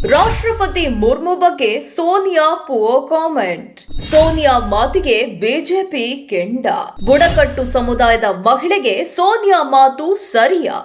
ರಾಷ್ಟ್ರಪತಿ ಮುರ್ಮು ಬಗ್ಗೆ Sonia poor comment. Sonia ಮಾತಿಗೆ ಬಿಜೆಪಿ ಕೆಂಡ. ಬುಡಕಟ್ಟು ಸಮುದಾಯದ ಮಹಿಳೆಗೆ ಸೋನಿಯಾ ಮಾತು ಸರಿಯಾ?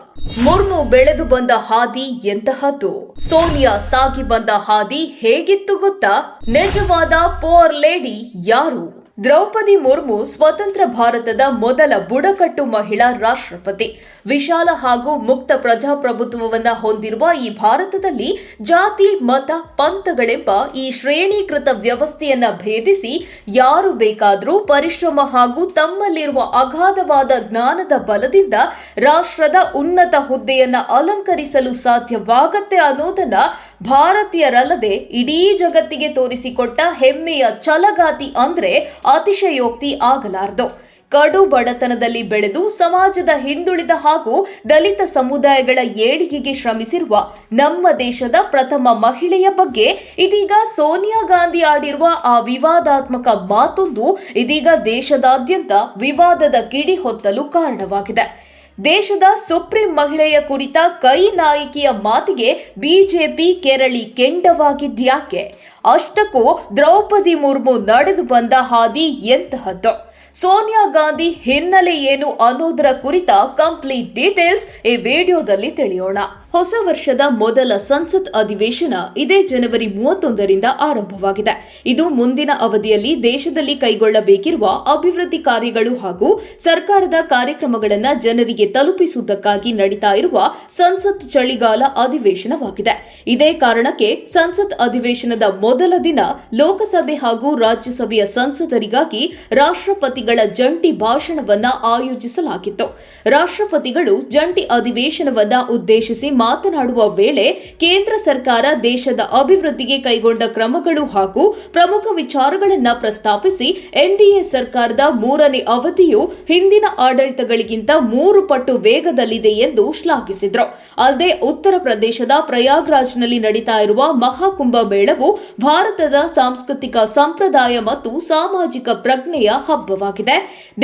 ಮುರ್ಮು ಬೆಳೆದು ಬಂದ ಹಾದಿ ಎಂತಹದ್ದು? ಸೋನಿಯಾ ಸಾಗಿ ಬಂದ ಹಾದಿ ಹೇಗಿತ್ತು ಗೊತ್ತಾ? ನಿಜವಾದ ಪುವರ್ ಲೇಡಿ ಯಾರು? ದ್ರೌಪದಿ ಮುರ್ಮು ಸ್ವತಂತ್ರ ಭಾರತದ ಮೊದಲ ಬುಡಕಟ್ಟು ಮಹಿಳಾ ರಾಷ್ಟ್ರಪತಿ. ವಿಶಾಲ ಹಾಗೂ ಮುಕ್ತ ಪ್ರಜಾಪ್ರಭುತ್ವವನ್ನ ಹೊಂದಿರುವ ಈ ಭಾರತದಲ್ಲಿ ಜಾತಿ, ಮತ, ಪಂಥಗಳೆಂಬ ಈ ಶ್ರೇಣೀಕೃತ ವ್ಯವಸ್ಥೆಯನ್ನ ಭೇದಿಸಿ ಯಾರು ಬೇಕಾದರೂ ಪರಿಶ್ರಮ ಹಾಗೂ ತಮ್ಮಲ್ಲಿರುವ ಅಗಾಧವಾದ ಜ್ಞಾನದ ಬಲದಿಂದ ರಾಷ್ಟ್ರದ ಉನ್ನತ ಹುದ್ದೆಯನ್ನ ಅಲಂಕರಿಸಲು ಸಾಧ್ಯವಾಗತ್ತೆ ಅನ್ನೋದನ್ನ ಭಾರತೀಯರಲ್ಲದೆ ಇಡೀ ಜಗತ್ತಿಗೆ ತೋರಿಸಿಕೊಟ್ಟ ಹೆಮ್ಮೆಯ ಛಲಗಾತಿ ಅಂದ್ರೆ ಅತಿಶಯೋಕ್ತಿ ಆಗಲಾರದು. ಕಡು ಬಡತನದಲ್ಲಿ ಬೆಳೆದು ಸಮಾಜದ ಹಿಂದುಳಿದ ಹಾಗೂ ದಲಿತ ಸಮುದಾಯಗಳ ಏಳಿಗೆಗೆ ಶ್ರಮಿಸಿರುವ ನಮ್ಮ ದೇಶದ ಪ್ರಥಮ ಮಹಿಳೆಯ ಬಗ್ಗೆ ಇದೀಗ ಸೋನಿಯಾ ಗಾಂಧಿ ಆಡಿರುವ ಆ ವಿವಾದಾತ್ಮಕ ಮಾತೊಂದು ಇದೀಗ ದೇಶದಾದ್ಯಂತ ವಿವಾದದ ಕಿಡಿ ಹೊತ್ತಲು ಕಾರಣವಾಗಿದೆ. ದೇಶದ ಸುಪ್ರೀಂ ಮಹಿಳೆಯ ಕುರಿತ ಕೈ ನಾಯಕಿಯ ಮಾತಿಗೆ ಬಿಜೆಪಿ ಕೆರಳಿ ಕೆಂಡವಾಗಿದ್ಯಾಕೆ? ಅಷ್ಟಕ್ಕೂ ದ್ರೌಪದಿ ಮುರ್ಮು ನಡೆದು ಬಂದ ಹಾದಿ ಎಂತಹದ್ದು? ಸೋನಿಯಾ ಗಾಂಧಿ ಹಿನ್ನೆಲೆ ಏನು ಅನ್ನೋದರ ಕುರಿತ ಕಂಪ್ಲೀಟ್ ಡೀಟೇಲ್ಸ್ ಈ ವಿಡಿಯೋದಲ್ಲಿ ತಿಳಿಯೋಣ. ಹೊಸ ವರ್ಷದ ಮೊದಲ ಸಂಸತ್ ಅಧಿವೇಶನ ಇದೇ ಜನವರಿ 31ರಿಂದ ಆರಂಭವಾಗಿದೆ. ಇದು ಮುಂದಿನ ಅವಧಿಯಲ್ಲಿ ದೇಶದಲ್ಲಿ ಕೈಗೊಳ್ಳಬೇಕಿರುವ ಅಭಿವೃದ್ಧಿ ಕಾರ್ಯಗಳು ಹಾಗೂ ಸರ್ಕಾರದ ಕಾರ್ಯಕ್ರಮಗಳನ್ನು ಜನರಿಗೆ ತಲುಪಿಸುವುದಕ್ಕಾಗಿ ನಡೀತಾ ಇರುವ ಸಂಸತ್ ಚಳಿಗಾಲ ಅಧಿವೇಶನವಾಗಿದೆ. ಇದೇ ಕಾರಣಕ್ಕೆ ಸಂಸತ್ ಅಧಿವೇಶನದ ಮೊದಲ ದಿನ ಲೋಕಸಭೆ ಹಾಗೂ ರಾಜ್ಯಸಭೆಯ ಸಂಸದರಿಗಾಗಿ ರಾಷ್ಟ್ರಪತಿಗಳ ಜಂಟಿ ಭಾಷಣವನ್ನ ಆಯೋಜಿಸಲಾಗಿತ್ತು. ರಾಷ್ಟ್ರಪತಿಗಳು ಜಂಟಿ ಅಧಿವೇಶನವನ್ನ ಉದ್ದೇಶಿಸಿ ಮಾತನಾಡುವ ವೇಳೆ ಕೇಂದ್ರ ಸರ್ಕಾರ ದೇಶದ ಅಭಿವೃದ್ಧಿಗೆ ಕೈಗೊಂಡ ಕ್ರಮಗಳು ಹಾಗೂ ಪ್ರಮುಖ ವಿಚಾರಗಳನ್ನು ಪ್ರಸ್ತಾಪಿಸಿ ಎನ್ಡಿಎ ಸರ್ಕಾರದ 3ನೇ ಅವಧಿಯು ಹಿಂದಿನ ಆಡಳಿತಗಳಿಗಿಂತ 3 ಪಟ್ಟು ವೇಗದಲ್ಲಿದೆ ಎಂದು ಶ್ಲಾಘಿಸಿದರು. ಅಲ್ಲದೆ ಉತ್ತರ ಪ್ರದೇಶದ ಪ್ರಯಾಗ್ರಾಜ್ನಲ್ಲಿ ನಡೀತಾ ಇರುವ ಮಹಾಕುಂಭ ಮೇಳವು ಭಾರತದ ಸಾಂಸ್ಕೃತಿಕ ಸಂಪ್ರದಾಯ ಮತ್ತು ಸಾಮಾಜಿಕ ಪ್ರಜ್ಞೆಯ ಹಬ್ಬವಾಗಿದೆ.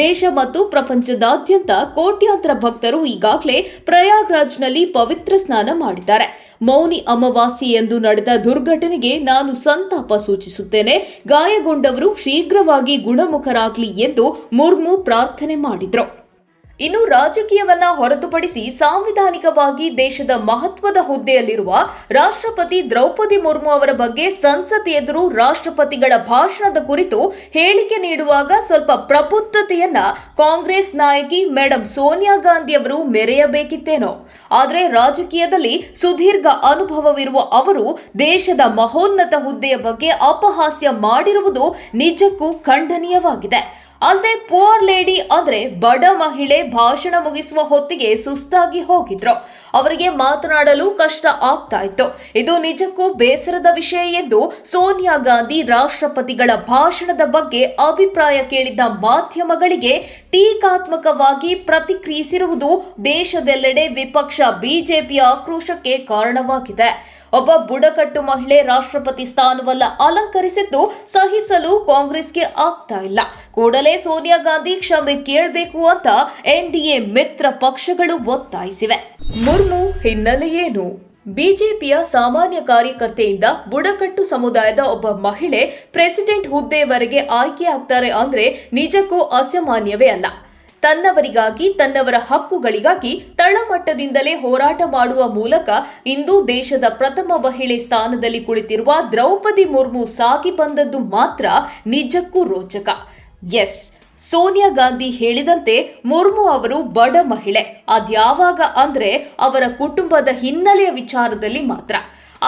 ದೇಶ ಮತ್ತು ಪ್ರಪಂಚದಾದ್ಯಂತ ಕೋಟ್ಯಾಂತರ ಭಕ್ತರು ಈಗಾಗಲೇ ಪ್ರಯಾಗ್ರಾಜ್ನಲ್ಲಿ ಪವಿತ್ರ ಸ್ನಾನ ಮಾಡಿದ್ದಾರೆ. ಮೌನಿ ಅಮಾವಾಸ್ಯೆಯಂದು ನಡೆದ ದುರ್ಘಟನೆಗೆ ನಾನು ಸಂತಾಪ ಸೂಚಿಸುತ್ತೇನೆ. ಗಾಯಗೊಂಡವರು ಶೀಘ್ರವಾಗಿ ಗುಣಮುಖರಾಗಲಿ ಎಂದು ಮುರ್ಮು ಪ್ರಾರ್ಥನೆ ಮಾಡಿದರು. ಇನ್ನು ರಾಜಕೀಯವನ್ನ ಹೊರತುಪಡಿಸಿ ಸಾಂವಿಧಾನಿಕವಾಗಿ ದೇಶದ ಮಹತ್ವದ ಹುದ್ದೆಯಲ್ಲಿರುವ ರಾಷ್ಟ್ರಪತಿ ದ್ರೌಪದಿ ಮುರ್ಮು ಅವರ ಬಗ್ಗೆ ಸಂಸತ್ ಎದುರು ರಾಷ್ಟ್ರಪತಿಗಳ ಭಾಷಣದ ಕುರಿತು ಹೇಳಿಕೆ ನೀಡುವಾಗ ಸ್ವಲ್ಪ ಪ್ರಬುದ್ಧತೆಯನ್ನ ಕಾಂಗ್ರೆಸ್ ನಾಯಕಿ ಮೇಡಂ ಸೋನಿಯಾ ಗಾಂಧಿ ಅವರು ಮೆರೆಯಬೇಕಿತ್ತೇನೋ. ಆದರೆ ರಾಜಕೀಯದಲ್ಲಿ ಸುದೀರ್ಘ ಅನುಭವವಿರುವ ಅವರು ದೇಶದ ಮಹೋನ್ನತ ಹುದ್ದೆಯ ಬಗ್ಗೆ ಅಪಹಾಸ್ಯ ಮಾಡಿರುವುದು ನಿಜಕ್ಕೂ ಖಂಡನೀಯವಾಗಿದೆ. ಅಲ್ಲದೆ ಪುವರ್ ಲೇಡಿ ಅಂದ್ರೆ ಬಡ ಮಹಿಳೆ ಭಾಷಣ ಮುಗಿಸುವ ಹೊತ್ತಿಗೆ ಸುಸ್ತಾಗಿ ಹೋಗಿದ್ರು. ಅವರಿಗೆ ಮಾತನಾಡಲು ಕಷ್ಟ ಆಗ್ತಾ ಇತ್ತು. ಇದು ನಿಜಕ್ಕೂ ಬೇಸರದ ವಿಷಯ ಎಂದು ಸೋನಿಯಾ ಗಾಂಧಿ ರಾಷ್ಟ್ರಪತಿಗಳ ಭಾಷಣದ ಬಗ್ಗೆ ಅಭಿಪ್ರಾಯ ಕೇಳಿದ್ದ ಮಾಧ್ಯಮಗಳಿಗೆ ಟೀಕಾತ್ಮಕವಾಗಿ ಪ್ರತಿಕ್ರಿಯಿಸಿರುವುದು ದೇಶದೆಲ್ಲೆಡೆ ವಿಪಕ್ಷ ಬಿಜೆಪಿಯ ಆಕ್ರೋಶಕ್ಕೆ ಕಾರಣವಾಗಿದೆ. ಒಬ್ಬ ಬುಡಕಟ್ಟು ಮಹಿಳೆ ರಾಷ್ಟ್ರಪತಿ ಸ್ಥಾನವನ್ನ ಅಲಂಕರಿಸಿದ್ದು ಸಹಿಸಲು ಕಾಂಗ್ರೆಸ್ಗೆ ಆಗ್ತಾ ಇಲ್ಲ. ಕೂಡಲೇ ಸೋನಿಯಾ ಗಾಂಧಿ ಕ್ಷಮೆ ಕೇಳಬೇಕು ಅಂತ ಎನ್ಡಿಎ ಮಿತ್ರ ಪಕ್ಷಗಳು ಒತ್ತಾಯಿಸಿವೆ. ಮುರ್ಮು ಹಿನ್ನೆಲೆ ಏನು? ಬಿಜೆಪಿಯ ಸಾಮಾನ್ಯ ಕಾರ್ಯಕರ್ತೆಯಿಂದ ಬುಡಕಟ್ಟು ಸಮುದಾಯದ ಒಬ್ಬ ಮಹಿಳೆ ಪ್ರೆಸಿಡೆಂಟ್ ಹುದ್ದೆಯವರೆಗೆ ಆಯ್ಕೆ ಆಗ್ತಾರೆ ಅಂದ್ರೆ ನಿಜಕ್ಕೂ ಅಸಾಮಾನ್ಯವೇ ಅಲ್ಲ. ತನ್ನವರಿಗಾಗಿ, ತನ್ನವರ ಹಕ್ಕುಗಳಿಗಾಗಿ ತಳಮಟ್ಟದಿಂದಲೇ ಹೋರಾಟ ಮಾಡುವ ಮೂಲಕ ಇಂದು ದೇಶದ ಪ್ರಥಮ ಮಹಿಳೆ ಸ್ಥಾನದಲ್ಲಿ ಕುಳಿತಿರುವ ದ್ರೌಪದಿ ಮುರ್ಮು ಸಾಗಿ ಬಂದದ್ದು ಮಾತ್ರ ನಿಜಕ್ಕೂ ರೋಚಕ. ಎಸ್, ಸೋನಿಯಾ ಗಾಂಧಿ ಹೇಳಿದಂತೆ ಮುರ್ಮು ಅವರು ಬಡ ಮಹಿಳೆ. ಅದ್ಯಾವಾಗ ಅಂದ್ರೆ ಅವರ ಕುಟುಂಬದ ಹಿನ್ನೆಲೆಯ ವಿಚಾರದಲ್ಲಿ ಮಾತ್ರ.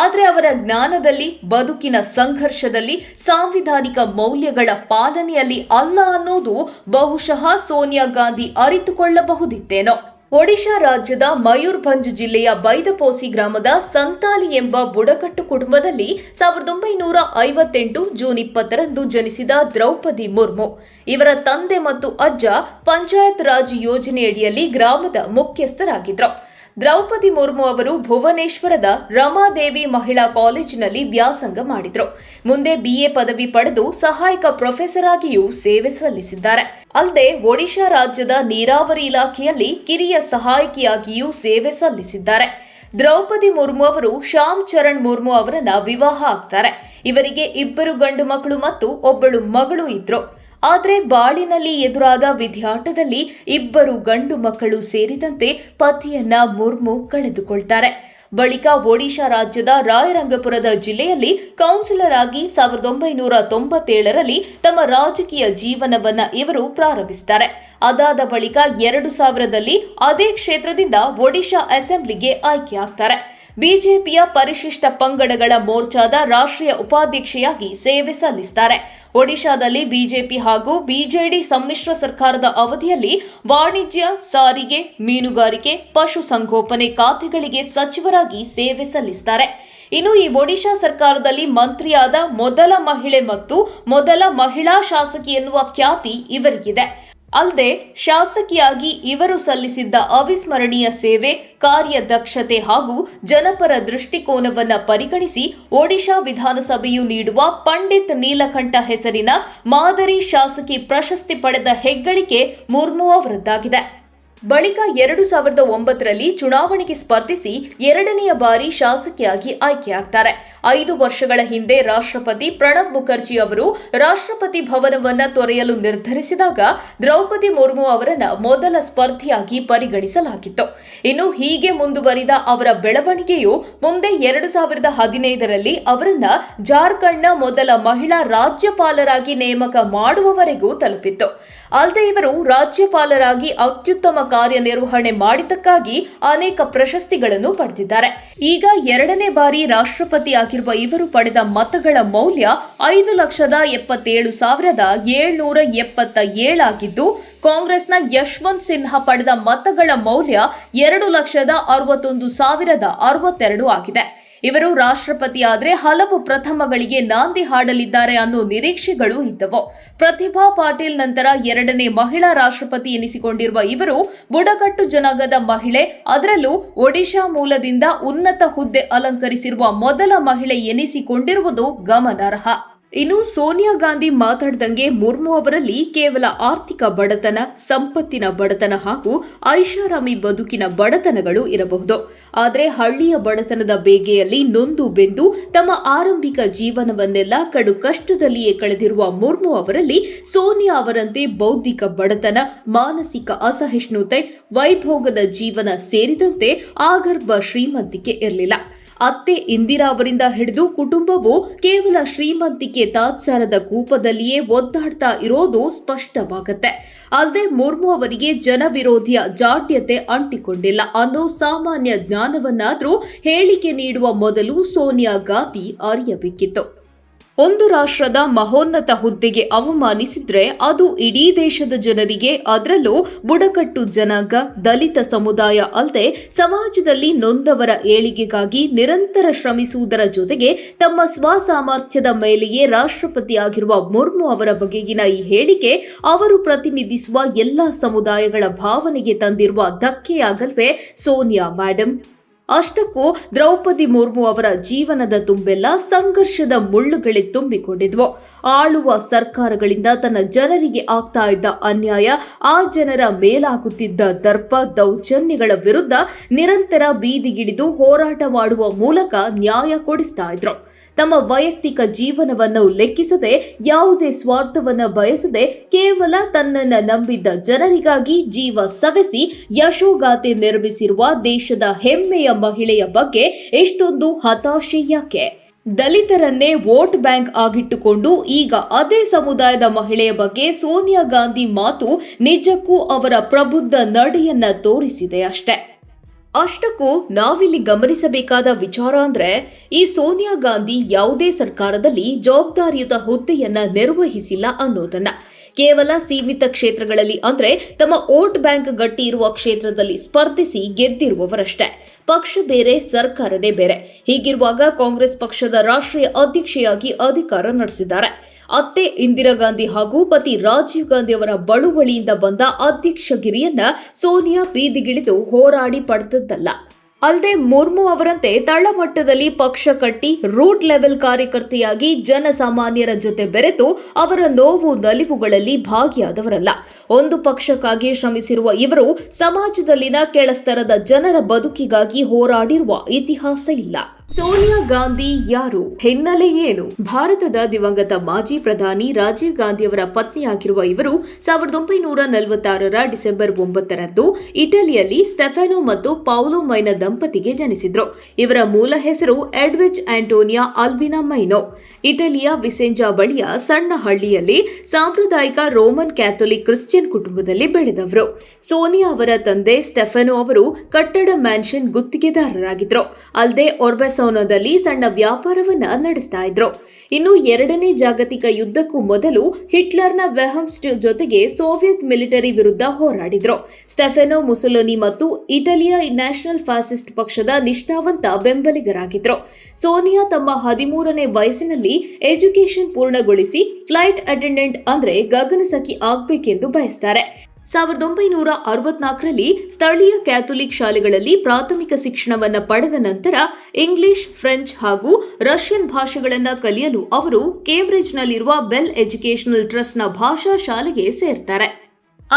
ಆದರೆ ಅವರ ಜ್ಞಾನದಲ್ಲಿ, ಬದುಕಿನ ಸಂಘರ್ಷದಲ್ಲಿ, ಸಾಂವಿಧಾನಿಕ ಮೌಲ್ಯಗಳ ಪಾಲನೆಯಲ್ಲಿ ಅಲ್ಲ ಅನ್ನೋದು ಬಹುಶಃ ಸೋನಿಯಾ ಗಾಂಧಿ ಅರಿತುಕೊಳ್ಳಬಹುದಿತ್ತೇನೋ. ಒಡಿಶಾ ರಾಜ್ಯದ ಮಯೂರ್ಭಂಜ್ ಜಿಲ್ಲೆಯ ಬೈದಪೋಸಿ ಗ್ರಾಮದ ಸಂತಾಲಿ ಎಂಬ ಬುಡಕಟ್ಟು ಕುಟುಂಬದಲ್ಲಿ 1958 ಜೂನ್ 20ರಂದು ಜನಿಸಿದ ದ್ರೌಪದಿ ಮುರ್ಮು. ಇವರ ತಂದೆ ಮತ್ತು ಅಜ್ಜ ಪಂಚಾಯತ್ ರಾಜ್ ಯೋಜನೆಯಡಿಯಲ್ಲಿ ಗ್ರಾಮದ ಮುಖ್ಯಸ್ಥರಾಗಿದ್ದರು. ದ್ರೌಪದಿ ಮುರ್ಮು ಅವರು ಭುವನೇಶ್ವರದ ರಮಾದೇವಿ ಮಹಿಳಾ ಕಾಲೇಜಿನಲ್ಲಿ ವ್ಯಾಸಂಗ ಮಾಡಿದ್ರು. ಮುಂದೆ ಬಿಎ ಪದವಿ ಪಡೆದು ಸಹಾಯಕ ಪ್ರೊಫೆಸರ್ ಆಗಿಯೂ ಸೇವೆ ಸಲ್ಲಿಸಿದ್ದಾರೆ. ಅಲ್ಲದೆ ಒಡಿಶಾ ರಾಜ್ಯದ ನೀರಾವರಿ ಇಲಾಖೆಯಲ್ಲಿ ಕಿರಿಯ ಸಹಾಯಕಿಯಾಗಿಯೂ ಸೇವೆ ಸಲ್ಲಿಸಿದ್ದಾರೆ. ದ್ರೌಪದಿ ಮುರ್ಮು ಅವರು ಶ್ಯಾಮ್ ಚರಣ್ ಮುರ್ಮು ಅವರನ್ನ ವಿವಾಹ ಆಗ್ತಾರೆ. ಇವರಿಗೆ 2 ಗಂಡು ಮಕ್ಕಳು ಮತ್ತು ಒಬ್ಬಳು ಮಗಳು ಇದ್ರು. ಆದರೆ ಬಾಳಿನಲ್ಲಿ ಎದುರಾದ ವಿದ್ಯಾಟದಲ್ಲಿ 2 ಗಂಡು ಮಕ್ಕಳು ಸೇರಿದಂತೆ ಪತಿಯನ್ನ ಮುರ್ಮು ಕಳೆದುಕೊಳ್ತಾರೆ. ಬಳಿಕ ಒಡಿಶಾ ರಾಜ್ಯದ ರಾಯರಂಗಪುರದ ಜಿಲ್ಲೆಯಲ್ಲಿ ಕೌನ್ಸಿಲರ್ ಆಗಿ 1997ರಲ್ಲಿ ತಮ್ಮ ರಾಜಕೀಯ ಜೀವನವನ್ನ ಇವರು ಪ್ರಾರಂಭಿಸುತ್ತಾರೆ. ಅದಾದ ಬಳಿಕ 2000ರಲ್ಲಿ ಅದೇ ಕ್ಷೇತ್ರದಿಂದ ಒಡಿಶಾ ಅಸೆಂಬ್ಲಿಗೆ ಆಯ್ಕೆಯಾಗ್ತಾರೆ. ಬಿಜೆಪಿಯ ಪರಿಶಿಷ್ಟ ಪಂಗಡಗಳ ಮೋರ್ಚಾದ ರಾಷ್ಟ್ರೀಯ ಉಪಾಧ್ಯಕ್ಷೆಯಾಗಿ ಸೇವೆ ಸಲ್ಲಿಸುತ್ತಾರೆ. ಒಡಿಶಾದಲ್ಲಿ ಬಿಜೆಪಿ ಹಾಗೂ ಬಿಜೆಡಿ ಸಮ್ಮಿಶ್ರ ಸರ್ಕಾರದ ಅವಧಿಯಲ್ಲಿ ವಾಣಿಜ್ಯ, ಸಾರಿಗೆ, ಮೀನುಗಾರಿಕೆ, ಪಶುಸಂಗೋಪನೆ ಖಾತೆಗಳಿಗೆ ಸಚಿವರಾಗಿ ಸೇವೆ ಸಲ್ಲಿಸುತ್ತಾರೆ. ಇನ್ನು ಈ ಒಡಿಶಾ ಸರ್ಕಾರದಲ್ಲಿ ಮಂತ್ರಿಯಾದ ಮೊದಲ ಮಹಿಳೆ ಮತ್ತು ಮೊದಲ ಮಹಿಳಾ ಶಾಸಕಿ ಎನ್ನುವ ಖ್ಯಾತಿ ಇವರಿಗಿದೆ. ಅಲ್ಲದೆ ಶಾಸಕಿಯಾಗಿ ಇವರು ಸಲ್ಲಿಸಿದ್ದ ಅವಿಸ್ಮರಣೀಯ ಸೇವೆ, ಕಾರ್ಯದಕ್ಷತೆ ಹಾಗೂ ಜನಪರ ದೃಷ್ಟಿಕೋನವನ್ನು ಪರಿಗಣಿಸಿ ಒಡಿಶಾ ವಿಧಾನಸಭೆಯು ನೀಡುವ ಪಂಡಿತ್ ನೀಲಕಂಠ ಹೆಸರಿನ ಮಾದರಿ ಶಾಸಕಿ ಪ್ರಶಸ್ತಿ ಪಡೆದ ಹೆಗ್ಗಳಿಕೆ ಮುರ್ಮು ಅವರದ್ದಾಗಿದೆ. ಬಳಿಕ 2009ರಲ್ಲಿ ಚುನಾವಣೆಗೆ ಸ್ಪರ್ಧಿಸಿ 2ನೇ ಬಾರಿ ಶಾಸಕಿಯಾಗಿ ಆಯ್ಕೆಯಾಗ್ತಾರೆ. 5 ವರ್ಷಗಳ ಹಿಂದೆ ರಾಷ್ಟ್ರಪತಿ ಪ್ರಣಬ್ ಮುಖರ್ಜಿ ಅವರು ರಾಷ್ಟ್ರಪತಿ ಭವನವನ್ನ ತೊರೆಯಲು ನಿರ್ಧರಿಸಿದಾಗ ದ್ರೌಪದಿ ಮುರ್ಮು ಅವರನ್ನ ಮೊದಲ ಸ್ಪರ್ಧಿಯಾಗಿ ಪರಿಗಣಿಸಲಾಗಿತ್ತು. ಇನ್ನು ಹೀಗೆ ಮುಂದುವರಿದ ಅವರ ಬೆಳವಣಿಗೆಯು ಮುಂದೆ 2015ರಲ್ಲಿ ಅವರನ್ನ ಜಾರ್ಖಂಡ್ನ ಮೊದಲ ಮಹಿಳಾ ರಾಜ್ಯಪಾಲರಾಗಿ ನೇಮಕ ಮಾಡುವವರೆಗೂ ತಲುಪಿತ್ತು. ಅಲ್ಲದೆ ಇವರು ರಾಜ್ಯಪಾಲರಾಗಿ ಅತ್ಯುತ್ತಮ ಕಾರ್ಯನಿರ್ವಹಣೆ ಮಾಡಿದ್ದಕ್ಕಾಗಿ ಅನೇಕ ಪ್ರಶಸ್ತಿಗಳನ್ನು ಪಡೆದಿದ್ದಾರೆ. ಈಗ 2ನೇ ಬಾರಿ ರಾಷ್ಟ್ರಪತಿಯಾಗಿರುವ ಇವರು ಪಡೆದ ಮತಗಳ ಮೌಲ್ಯ 5,77,777 ಆಗಿದ್ದು, ಕಾಂಗ್ರೆಸ್ನ ಯಶವಂತ್ ಸಿನ್ಹಾ ಪಡೆದ ಮತಗಳ ಮೌಲ್ಯ 2,61,062 ಆಗಿದೆ. ಇವರು ರಾಷ್ಟ್ರಪತಿಯಾದರೆ ಹಲವು ಪ್ರಥಮಗಳಿಗೆ ನಾಂದಿ ಹಾಡಲಿದ್ದಾರೆ ಅನ್ನೋ ನಿರೀಕ್ಷೆಗಳು ಇದ್ದವು. ಪ್ರತಿಭಾ ಪಾಟೀಲ್ ನಂತರ 2ನೇ ಮಹಿಳಾ ರಾಷ್ಟ್ರಪತಿ ಎನಿಸಿಕೊಂಡಿರುವ ಇವರು ಬುಡಕಟ್ಟು ಜನಾಂಗದ ಮಹಿಳೆ, ಅದರಲ್ಲೂ ಒಡಿಶಾ ಮೂಲದಿಂದ ಉನ್ನತ ಹುದ್ದೆ ಅಲಂಕರಿಸಿರುವ ಮೊದಲ ಮಹಿಳೆ ಎನಿಸಿಕೊಂಡಿರುವುದು ಗಮನಾರ್ಹ. ಇನ್ನು ಸೋನಿಯಾ ಗಾಂಧಿ ಮಾತಾಡ್ದಂಗೆ ಮುರ್ಮು ಅವರಲ್ಲಿ ಕೇವಲ ಆರ್ಥಿಕ ಬಡತನ, ಸಂಪತ್ತಿನ ಬಡತನ ಹಾಗೂ ಐಷಾರಾಮಿ ಬದುಕಿನ ಬಡತನಗಳು ಇರಬಹುದು. ಆದರೆ ಹಳ್ಳಿಯ ಬಡತನದ ಬೇಗೆಯಲ್ಲಿ ನೊಂದು ಬೆಂದು ತಮ್ಮ ಆರಂಭಿಕ ಜೀವನವನ್ನೆಲ್ಲ ಕಡು ಕಷ್ಟದಲ್ಲಿಯೇ ಕಳೆದಿರುವ ಮುರ್ಮು ಅವರಲ್ಲಿ ಸೋನಿಯಾ ಅವರಂತೆ ಬೌದ್ಧಿಕ ಬಡತನ, ಮಾನಸಿಕ ಅಸಹಿಷ್ಣುತೆ, ವೈಭೋಗದ ಜೀವನ ಸೇರಿದಂತೆ ಆಗರ್ಭ ಶ್ರೀಮಂತಿಕೆ ಇರಲಿಲ್ಲ. ಅತ್ತೆ ಇಂದಿರಾ ಅವರಿಂದ ಹಿಡಿದು ಕುಟುಂಬವು ಕೇವಲ ಶ್ರೀಮಂತಿಕೆ ತಾತ್ಸಾರದ ಕೂಪದಲ್ಲಿಯೇ ಒದ್ದಾಡ್ತಾ ಇರೋದು ಸ್ಪಷ್ಟವಾಗುತ್ತೆ. ಅಲ್ಲದೆ ಮುರ್ಮು ಅವರಿಗೆ ಜನವಿರೋಧಿಯ ಜಾಡ್ಯತೆ ಅಂಟಿಕೊಂಡಿಲ್ಲ ಅನ್ನೋ ಸಾಮಾನ್ಯ ಜ್ಞಾನವನ್ನಾದರೂ ಹೇಳಿಕೆ ನೀಡುವ ಮೊದಲು ಸೋನಿಯಾ ಗಾಂಧಿ ಅರಿಯಬೇಕಿತ್ತು. ಒಂದು ರಾಷ್ಟ್ರದ ಮಹೋನ್ನತ ಹುದ್ದೆಗೆ ಅವಮಾನಿಸಿದ್ರೆ ಅದು ಇಡೀ ದೇಶದ ಜನರಿಗೆ, ಅದರಲ್ಲೂ ಬುಡಕಟ್ಟು ಜನಾಂಗ, ದಲಿತ ಸಮುದಾಯ ಅಲ್ಲದೆ ಸಮಾಜದಲ್ಲಿ ನೊಂದವರ ಏಳಿಗೆಗಾಗಿ ನಿರಂತರ ಶ್ರಮಿಸುವುದರ ಜೊತೆಗೆ ತಮ್ಮ ಸ್ವಸಾಮರ್ಥ್ಯದ ಮೇಲೆಯೇ ರಾಷ್ಟ್ರಪತಿಯಾಗಿರುವ ಮುರ್ಮು ಅವರ ಬಗೆಗಿನ ಈ ಹೇಳಿಕೆ ಅವರು ಪ್ರತಿನಿಧಿಸುವ ಎಲ್ಲಾ ಸಮುದಾಯಗಳ ಭಾವನೆಗೆ ತಂದಿರುವ ಧಕ್ಕೆಯಾಗಲ್ವೇ ಸೋನಿಯಾ ಮೇಡಂ? ಅಷ್ಟಕ್ಕೂ ದ್ರೌಪದಿ ಮುರ್ಮು ಅವರ ಜೀವನದ ತುಂಬೆಲ್ಲ ಸಂಘರ್ಷದ ಮುಳ್ಳುಗಳೇ ತುಂಬಿಕೊಂಡಿದ್ವು. ಆಳುವ ಸರ್ಕಾರಗಳಿಂದ ತನ್ನ ಜನರಿಗೆ ಆಗ್ತಾ ಇದ್ದ ಅನ್ಯಾಯ, ಆ ಜನರ ಮೇಲಾಗುತ್ತಿದ್ದ ದರ್ಪ ದೌರ್ಜನ್ಯಗಳ ವಿರುದ್ಧ ನಿರಂತರ ಬೀದಿಗಿಡಿದು ಹೋರಾಟ ಮಾಡುವ ಮೂಲಕ ನ್ಯಾಯ ಕೊಡಿಸ್ತಾ ಇದ್ರು. ತಮ್ಮ ವೈಯಕ್ತಿಕ ಜೀವನವನ್ನು ಲೆಕ್ಕಿಸದೆ, ಯಾವುದೇ ಸ್ವಾರ್ಥವನ್ನ ಬಯಸದೆ, ಕೇವಲ ತನ್ನನ್ನ ನಂಬಿದ್ದ ಜನರಿಗಾಗಿ ಜೀವ ಸವೆಸಿ ಯಶೋಗಾಥೆ ನಿರ್ಮಿಸಿರುವ ದೇಶದ ಹೆಮ್ಮೆಯ ಮಹಿಳೆಯ ಬಗ್ಗೆ ಎಷ್ಟೊಂದು ಹತಾಶೆ ಯಾಕೆ? ದಲಿತರನ್ನೇ ವೋಟ್ ಬ್ಯಾಂಕ್ ಆಗಿಟ್ಟುಕೊಂಡು ಈಗ ಅದೇ ಸಮುದಾಯದ ಮಹಿಳೆಯ ಬಗ್ಗೆ ಸೋನಿಯಾ ಗಾಂಧಿ ಮಾತು ನಿಜಕ್ಕೂ ಅವರ ಪ್ರಬುದ್ಧ ನಡೆಯನ್ನ ತೋರಿಸಿದೆ ಅಷ್ಟೇ. ಅಷ್ಟಕ್ಕೂ ನಾವಿಲ್ಲಿ ಗಮನಿಸಬೇಕಾದ ವಿಚಾರ ಅಂದ್ರೆ, ಈ ಸೋನಿಯಾ ಗಾಂಧಿ ಯಾವುದೇ ಸರ್ಕಾರದಲ್ಲಿ ಜವಾಬ್ದಾರಿಯುತ ಹುದ್ದೆಯನ್ನ ನಿರ್ವಹಿಸಿಲ್ಲ ಅನ್ನೋದನ್ನ. ಕೇವಲ ಸೀಮಿತ ಕ್ಷೇತ್ರಗಳಲ್ಲಿ ಅಂದ್ರೆ ತಮ್ಮ ವೋಟ್ ಬ್ಯಾಂಕ್ ಗಟ್ಟಿ ಇರುವ ಕ್ಷೇತ್ರದಲ್ಲಿ ಸ್ಪರ್ಧಿಸಿ ಗೆದ್ದಿರುವವರಷ್ಟೇ. ಪಕ್ಷ ಬೇರೆ, ಸರ್ಕಾರನೇ ಬೇರೆ. ಹೀಗಿರುವಾಗ ಕಾಂಗ್ರೆಸ್ ಪಕ್ಷದ ರಾಷ್ಟ್ರೀಯ ಅಧ್ಯಕ್ಷೆಯಾಗಿ ಅಧಿಕಾರ ನಡೆಸಿದ್ದಾರೆ. ಅತ್ತೆ ಇಂದಿರಾ ಗಾಂಧಿ ಹಾಗೂ ಪತಿ ರಾಜೀವ್ ಗಾಂಧಿ ಅವರ ಬಳುವಳಿಯಿಂದ ಬಂದ ಅಧ್ಯಕ್ಷಗಿರಿಯನ್ನ ಸೋನಿಯಾ ಬೀದಿಗಿಳಿದು ಹೋರಾಡಿ ಪಡೆದದ್ದಲ್ಲ. ಅಲ್ಲದೆ ಮುರ್ಮು ಅವರಂತೆ ತಳಮಟ್ಟದಲ್ಲಿ ಪಕ್ಷ ಕಟ್ಟಿ ರೂಟ್ ಲೆವೆಲ್ ಕಾರ್ಯಕರ್ತೆಯಾಗಿ ಜನಸಾಮಾನ್ಯರ ಜೊತೆ ಬೆರೆತು ಅವರ ನೋವು ನಲಿವುಗಳಲ್ಲಿ ಭಾಗಿಯಾದವರಲ್ಲ. ಒಂದು ಪಕ್ಷಕ್ಕಾಗಿ ಶ್ರಮಿಸಿರುವ ಇವರು ಸಮಾಜದಲ್ಲಿನ ಕೆಳಸ್ತರದ ಜನರ ಬದುಕಿಗಾಗಿ ಹೋರಾಡಿರುವ ಇತಿಹಾಸ ಇಲ್ಲ. ಸೋನಿಯಾ ಗಾಂಧಿ ಯಾರು? ಹಿನ್ನೆಲೆ ಏನು? ಭಾರತದ ದಿವಂಗತ ಮಾಜಿ ಪ್ರಧಾನಿ ರಾಜೀವ್ ಗಾಂಧಿಯವರ ಪತ್ನಿಯಾಗಿರುವ ಇವರು 1946ರ ಡಿಸೆಂಬರ್ 9ರಂದು ಇಟಲಿಯಲ್ಲಿ ಸ್ಟೆಫಾನೋ ಮತ್ತು ಪೌಲೋ ಮೈನ ದಂಪತಿಗೆ ಜನಿಸಿದ್ರು. ಇವರ ಮೂಲ ಹೆಸರು ಎಡ್ವಿಜ್ ಆಂಟೋನಿಯಾ ಅಲ್ಬಿನಾ ಮೈನೋ. ಇಟಲಿಯ ವಿಸೆಂಜಾ ಬಳಿಯ ಸಣ್ಣ ಹಳ್ಳಿಯಲ್ಲಿ ಸಾಂಪ್ರದಾಯಿಕ ರೋಮನ್ ಕ್ಯಾಥೋಲಿಕ್ ಕ್ರಿಶ್ಚಿಯನ್ ಕುಟುಂಬದಲ್ಲಿ ಬೆಳೆದವರು. ಸೋನಿಯಾ ಅವರ ತಂದೆ ಸ್ಟೆಫಾನೋ ಅವರು ಕಟ್ಟಡ ಮ್ಯಾನ್ಷನ್ ಗುತ್ತಿಗೆದಾರರಾಗಿದ್ರು. ಅಲ್ಲದೆ ಒರ್ಬೆಸೋನೋದಲ್ಲಿ ಸಣ್ಣ ವ್ಯಾಪಾರವನ್ನ ನಡೆಸ್ತಾ ಇದ್ರು. ಇನ್ನು ಎರಡನೇ ಜಾಗತಿಕ ಯುದ್ಧಕ್ಕೂ ಮೊದಲು ಹಿಟ್ಲರ್ನ ವೆಹಮ್ಸ್ಟ್ ಜೊತೆಗೆ ಸೋವಿಯತ್ ಮಿಲಿಟರಿ ವಿರುದ್ಧ ಹೋರಾಡಿದ್ರು. ಸ್ಟೆಫಾನೋ ಮುಸೊಲಿನಿ ಮತ್ತು ಇಟಲಿಯ ನ್ಯಾಷನಲ್ ಫ್ಯಾಸಿಸ್ಟ್ ಪಕ್ಷದ ನಿಷ್ಠಾವಂತ ಬೆಂಬಲಿಗರಾಗಿದ್ರು. ಸೋನಿಯಾ ತಮ್ಮ 13ನೇ ವಯಸ್ಸಿನಲ್ಲಿ ಎಜುಕೇಶನ್ ಪೂರ್ಣಗೊಳಿಸಿ ಫ್ಲೈಟ್ ಅಟೆಂಡೆಂಟ್ ಅಂದ್ರೆ ಗಗನಸಖಿ ಆಗ್ಬೇಕೆಂದು ಬಯಸ್ತಾರೆ. 1964ರಲ್ಲಿ ಸ್ಥಳೀಯ ಕ್ಯಾಥೋಲಿಕ್ ಶಾಲೆಗಳಲ್ಲಿ ಪ್ರಾಥಮಿಕ ಶಿಕ್ಷಣವನ್ನು ಪಡೆದ ನಂತರ ಇಂಗ್ಲಿಷ್, ಫ್ರೆಂಚ್ ಹಾಗೂ ರಷ್ಯನ್ ಭಾಷೆಗಳನ್ನು ಕಲಿಯಲು ಅವರು ಕೇಂಬ್ರಿಡ್ಜ್ನಲ್ಲಿರುವ ಬೆಲ್ ಎಜುಕೇಷನಲ್ ಟ್ರಸ್ಟ್ನ ಭಾಷಾ ಶಾಲೆಗೆ ಸೇರ್ತಾರೆ.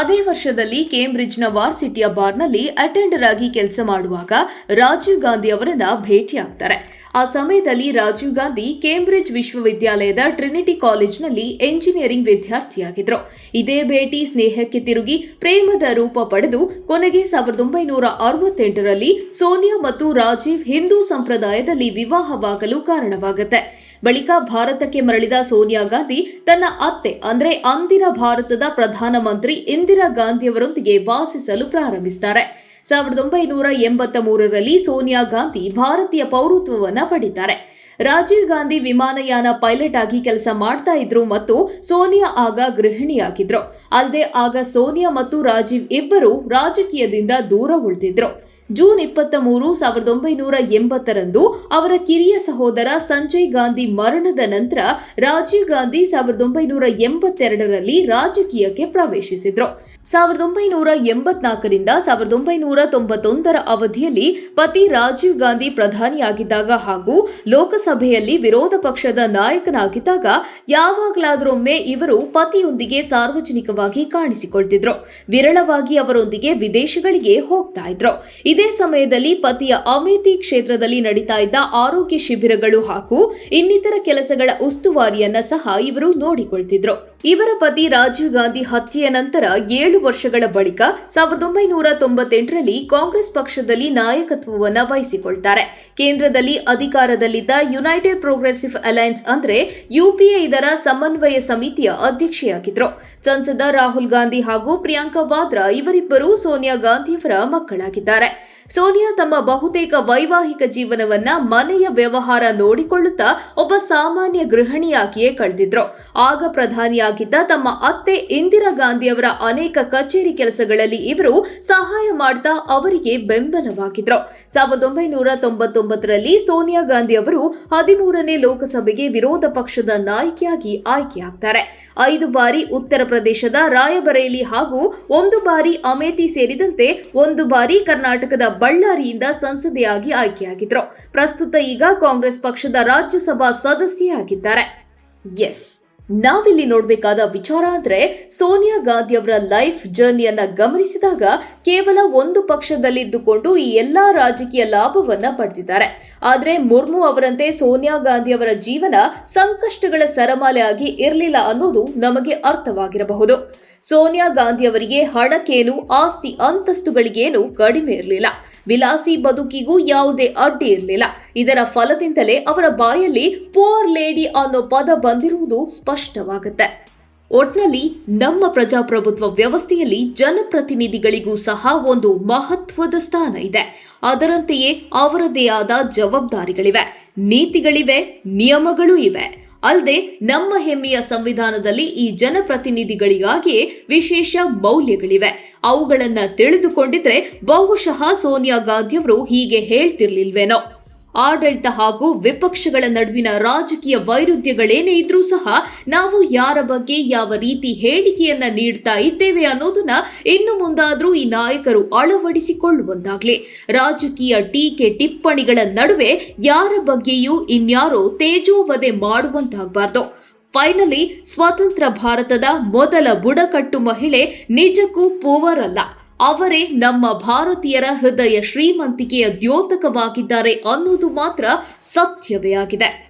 ಅದೇ ವರ್ಷದಲ್ಲಿ ಕೇಂಬ್ರಿಡ್ಜ್ನ ವಾರ್ಸಿಟಿಯ ಬಾರ್ನಲ್ಲಿ ಅಟೆಂಡರ್ ಆಗಿ ಕೆಲಸ ಮಾಡುವಾಗ ರಾಜೀವ್ ಗಾಂಧಿ ಅವರನ್ನ ಭೇಟಿಯಾಗ್ತಾರೆ. ಆ ಸಮಯದಲ್ಲಿ ರಾಜೀವ್ ಗಾಂಧಿ ಕೇಂಬ್ರಿಡ್ಜ್ ವಿಶ್ವವಿದ್ಯಾಲಯದ ಟ್ರಿನಿಟಿ ಕಾಲೇಜ್ನಲ್ಲಿ ಎಂಜಿನಿಯರಿಂಗ್ ವಿದ್ಯಾರ್ಥಿಯಾಗಿದ್ರು. ಇದೇ ಭೇಟಿ ಸ್ನೇಹಕ್ಕೆ ತಿರುಗಿ ಪ್ರೇಮದ ರೂಪ ಪಡೆದು ಕೊನೆಗೆ 1968ರಲ್ಲಿ ಸೋನಿಯಾ ಮತ್ತು ರಾಜೀವ್ ಹಿಂದೂ ಸಂಪ್ರದಾಯದಲ್ಲಿ ವಿವಾಹವಾಗಲು ಕಾರಣವಾಗುತ್ತೆ. ಬಳಿಕ ಭಾರತಕ್ಕೆ ಮರಳಿದ ಸೋನಿಯಾ ಗಾಂಧಿ ತನ್ನ ಅತ್ತೆ ಅಂದ್ರೆ ಅಂದಿನ ಭಾರತದ ಪ್ರಧಾನಮಂತ್ರಿ ಇಂದಿರಾ ಗಾಂಧಿಯವರೊಂದಿಗೆ ವಾಸಿಸಲು ಪ್ರಾರಂಭಿಸುತ್ತಾರೆ. 1983ರಲ್ಲಿ ಸೋನಿಯಾ ಗಾಂಧಿ ಭಾರತೀಯ ಪೌರತ್ವವನ್ನು ಪಡೆದಿದ್ದಾರೆ. ರಾಜೀವ್ ಗಾಂಧಿ ವಿಮಾನಯಾನ ಪೈಲಟ್ ಆಗಿ ಕೆಲಸ ಮಾಡ್ತಾ ಇದ್ರು ಮತ್ತು ಸೋನಿಯಾ ಆಗ ಗೃಹಿಣಿಯಾಗಿದ್ರು. ಅಲ್ಲದೆ ಆಗ ಸೋನಿಯಾ ಮತ್ತು ರಾಜೀವ್ ಇಬ್ಬರು ರಾಜಕೀಯದಿಂದ ದೂರ ಉಳಿದಿದ್ರು. ಜೂನ್ 23, 1980ರಂದು ಅವರ ಕಿರಿಯ ಸಹೋದರ ಸಂಜಯ್ ಗಾಂಧಿ ಮರಣದ ನಂತರ ರಾಜೀವ್ ಗಾಂಧಿ 1982ರಲ್ಲಿ ರಾಜಕೀಯಕ್ಕೆ ಪ್ರವೇಶಿಸಿದ್ರು. 1984ರಿಂದ 1991ರ ಅವಧಿಯಲ್ಲಿ ಪತಿ ರಾಜೀವ್ ಗಾಂಧಿ ಪ್ರಧಾನಿಯಾಗಿದ್ದಾಗ ಹಾಗೂ ಲೋಕಸಭೆಯಲ್ಲಿ ವಿರೋಧ ಪಕ್ಷದ ನಾಯಕನಾಗಿದ್ದಾಗ ಯಾವಾಗಲಾದರೊಮ್ಮೆ ಇವರು ಪತಿಯೊಂದಿಗೆ ಸಾರ್ವಜನಿಕವಾಗಿ ಕಾಣಿಸಿಕೊಳ್ತಿದ್ರು. ವಿರಳವಾಗಿ ಅವರೊಂದಿಗೆ ವಿದೇಶಗಳಿಗೆ ಹೋಗ್ತಾ ಇದ್ರು. ಇದೇ ಸಮಯದಲ್ಲಿ ಪತಿಯ ಅಮೇಥಿ ಕ್ಷೇತ್ರದಲ್ಲಿ ನಡೀತಾ ಇದ್ದ ಆರೋಗ್ಯ ಶಿಬಿರಗಳು ಹಾಗೂ ಇನ್ನಿತರ ಕೆಲಸಗಳ ಉಸ್ತುವಾರಿಯನ್ನ ಸಹ ಇವರು ನೋಡಿಕೊಳ್ತಿದ್ರು. ಇವರ ಪತಿ ರಾಜೀವ್ ಗಾಂಧಿ ಹತ್ಯೆಯ ನಂತರ 7 ವರ್ಷಗಳ ಬಳಿಕ 1998ರಲ್ಲಿ ಕಾಂಗ್ರೆಸ್ ಪಕ್ಷದಲ್ಲಿ ನಾಯಕತ್ವವನ್ನು ವಹಿಸಿಕೊಳ್ತಾರೆ. ಕೇಂದ್ರದಲ್ಲಿ ಅಧಿಕಾರದಲ್ಲಿದ್ದ ಯುನೈಟೆಡ್ ಪ್ರೋಗ್ರೆಸಿವ್ ಅಲೈನ್ಸ್ ಅಂದ್ರೆ ಯುಪಿಎ ಇದರ ಸಮನ್ವಯ ಸಮಿತಿಯ ಅಧ್ಯಕ್ಷೆಯಾಗಿದ್ರು. ಸಂಸದ ರಾಹುಲ್ ಗಾಂಧಿ ಹಾಗೂ ಪ್ರಿಯಾಂಕಾ ವಾದ್ರಾ ಇವರಿಬ್ಬರು ಸೋನಿಯಾ ಗಾಂಧಿಯವರ ಮಕ್ಕಳಾಗಿದ್ದಾರೆ. ಸೋನಿಯಾ ತಮ್ಮ ಬಹುತೇಕ ವೈವಾಹಿಕ ಜೀವನವನ್ನ ಮನೆಯ ವ್ಯವಹಾರ ನೋಡಿಕೊಳ್ಳುತ್ತಾ ಒಬ್ಬ ಸಾಮಾನ್ಯ ಗೃಹಿಣಿಯಾಗಿಯೇ ಕಳೆದಿದ್ರು. ಆಗ ಪ್ರಧಾನಿಯಾಗಿದ್ದ ತಮ್ಮ ಅತ್ತೆ ಇಂದಿರಾ ಗಾಂಧಿಯವರ ಅನೇಕ ಕಚೇರಿ ಕೆಲಸಗಳಲ್ಲಿ ಇವರು ಸಹಾಯ ಮಾಡ್ತಾ ಅವರಿಗೆ ಬೆಂಬಲವಾಗಿದ್ರು. 1999ರಲ್ಲಿ ಸೋನಿಯಾ ಗಾಂಧಿ ಅವರು 13ನೇ ಲೋಕಸಭೆಗೆ ವಿರೋಧ ಪಕ್ಷದ ನಾಯಕಿಯಾಗಿ ಆಯ್ಕೆಯಾಗ್ತಾರೆ. 5 ಬಾರಿ ಉತ್ತರ ಪ್ರದೇಶದ ರಾಯಬರೇಲಿ ಹಾಗೂ 1 ಬಾರಿ ಅಮೇಥಿ ಸೇರಿದಂತೆ 1 ಬಾರಿ ಕರ್ನಾಟಕದ ಬಳ್ಳಾರಿಯಿಂದ ಸಂಸದೆಯಾಗಿ ಆಯ್ಕೆಯಾಗಿದ್ರು. ಪ್ರಸ್ತುತ ಈಗ ಕಾಂಗ್ರೆಸ್ ಪಕ್ಷದ ರಾಜ್ಯಸಭಾ ಸದಸ್ಯೆಯಾಗಿದ್ದಾರೆ. ನಾವಿಲ್ಲಿ ನೋಡಬೇಕಾದ ವಿಚಾರ ಅಂದ್ರೆ ಸೋನಿಯಾ ಗಾಂಧಿ ಅವರ ಲೈಫ್ ಜರ್ನಿಯನ್ನ ಗಮನಿಸಿದಾಗ ಕೇವಲ ಒಂದು ಪಕ್ಷದಲ್ಲಿದ್ದುಕೊಂಡು ಈ ಎಲ್ಲಾ ರಾಜಕೀಯ ಲಾಭವನ್ನ ಪಡೆದಿದ್ದಾರೆ. ಆದ್ರೆ ಮುರ್ಮು ಅವರಂತೆ ಸೋನಿಯಾ ಗಾಂಧಿ ಅವರ ಜೀವನ ಸಂಕಷ್ಟಗಳ ಸರಮಾಲೆಯಾಗಿ ಇರಲಿಲ್ಲ ಅನ್ನೋದು ನಮಗೆ ಅರ್ಥವಾಗಿರಬಹುದು. ಸೋನಿಯಾ ಗಾಂಧಿ ಅವರಿಗೆ ಹಣಕ್ಕೇನು, ಆಸ್ತಿ ಅಂತಸ್ತುಗಳಿಗೇನು ಕಡಿಮೆ ಇರಲಿಲ್ಲ. ವಿಲಾಸಿ ಬದುಕಿಗೂ ಯಾವುದೇ ಅಡ್ಡಿ ಇರಲಿಲ್ಲ. ಇದರ ಫಲದಿಂದಲೇ ಅವರ ಬಾಯಲ್ಲಿ ಪೋರ್ ಲೇಡಿ ಅನ್ನೋ ಪದ ಬಂದಿರುವುದು ಸ್ಪಷ್ಟವಾಗುತ್ತೆ. ಒಟ್ನಲ್ಲಿ ನಮ್ಮ ಪ್ರಜಾಪ್ರಭುತ್ವ ವ್ಯವಸ್ಥೆಯಲ್ಲಿ ಜನಪ್ರತಿನಿಧಿಗಳಿಗೂ ಸಹ ಒಂದು ಮಹತ್ವದ ಸ್ಥಾನ ಇದೆ. ಅದರಂತೆಯೇ ಅವರದೇ ಆದ ಜವಾಬ್ದಾರಿಗಳಿವೆ, ನೀತಿಗಳಿವೆ, ನಿಯಮಗಳೂ ಇವೆ. ಅಲ್ಲದೆ ನಮ್ಮ ಹೆಮ್ಮೆಯ ಸಂವಿಧಾನದಲ್ಲಿ ಈ ಜನಪ್ರತಿನಿಧಿಗಳಿಗಾಗಿಯೇ ವಿಶೇಷ ಮೌಲ್ಯಗಳಿವೆ. ಅವುಗಳನ್ನ ತಿಳಿದುಕೊಂಡಿದ್ರೆ ಬಹುಶಃ ಸೋನಿಯಾ ಗಾಂಧಿಯವರು ಹೀಗೆ ಹೇಳ್ತಿರ್ಲಿಲ್ವೇನೋ. ಆಡಳಿತ ಹಾಗೂ ವಿಪಕ್ಷಗಳ ನಡುವಿನ ರಾಜಕೀಯ ವೈರುಧ್ಯಗಳೇನೇ ಇದ್ರೂ ಸಹ ನಾವು ಯಾರ ಬಗ್ಗೆ ಯಾವ ರೀತಿ ಹೇಳಿಕೆಯನ್ನ ನೀಡ್ತಾ ಇದ್ದೇವೆ ಅನ್ನೋದನ್ನ ಇನ್ನು ಮುಂದಾದ್ರೂ ಈ ನಾಯಕರು ಅಳವಡಿಸಿಕೊಳ್ಳುವಂತಾಗ್ಲಿ. ರಾಜಕೀಯ ಟೀಕೆ ಟಿಪ್ಪಣಿಗಳ ನಡುವೆ ಯಾರ ಬಗ್ಗೆಯೂ ಇನ್ಯಾರೋ ತೇಜೋವಧೆ ಮಾಡುವಂತಾಗಬಾರ್ದು. ಫೈನಲಿ ಸ್ವತಂತ್ರ ಭಾರತದ ಮೊದಲ ಬುಡಕಟ್ಟು ಮಹಿಳೆ ನಿಜಕ್ಕೂ ಪೂವರ್ ಅಲ್ಲ, ಅವರೇ ನಮ್ಮ ಭಾರತೀಯರ ಹೃದಯ ಶ್ರೀಮಂತಿಕೆಯ ದ್ಯೋತಕವಾಗಿದ್ದಾರೆ ಅನ್ನೋದು ಮಾತ್ರ ಸತ್ಯವೇ ಆಗಿದೆ.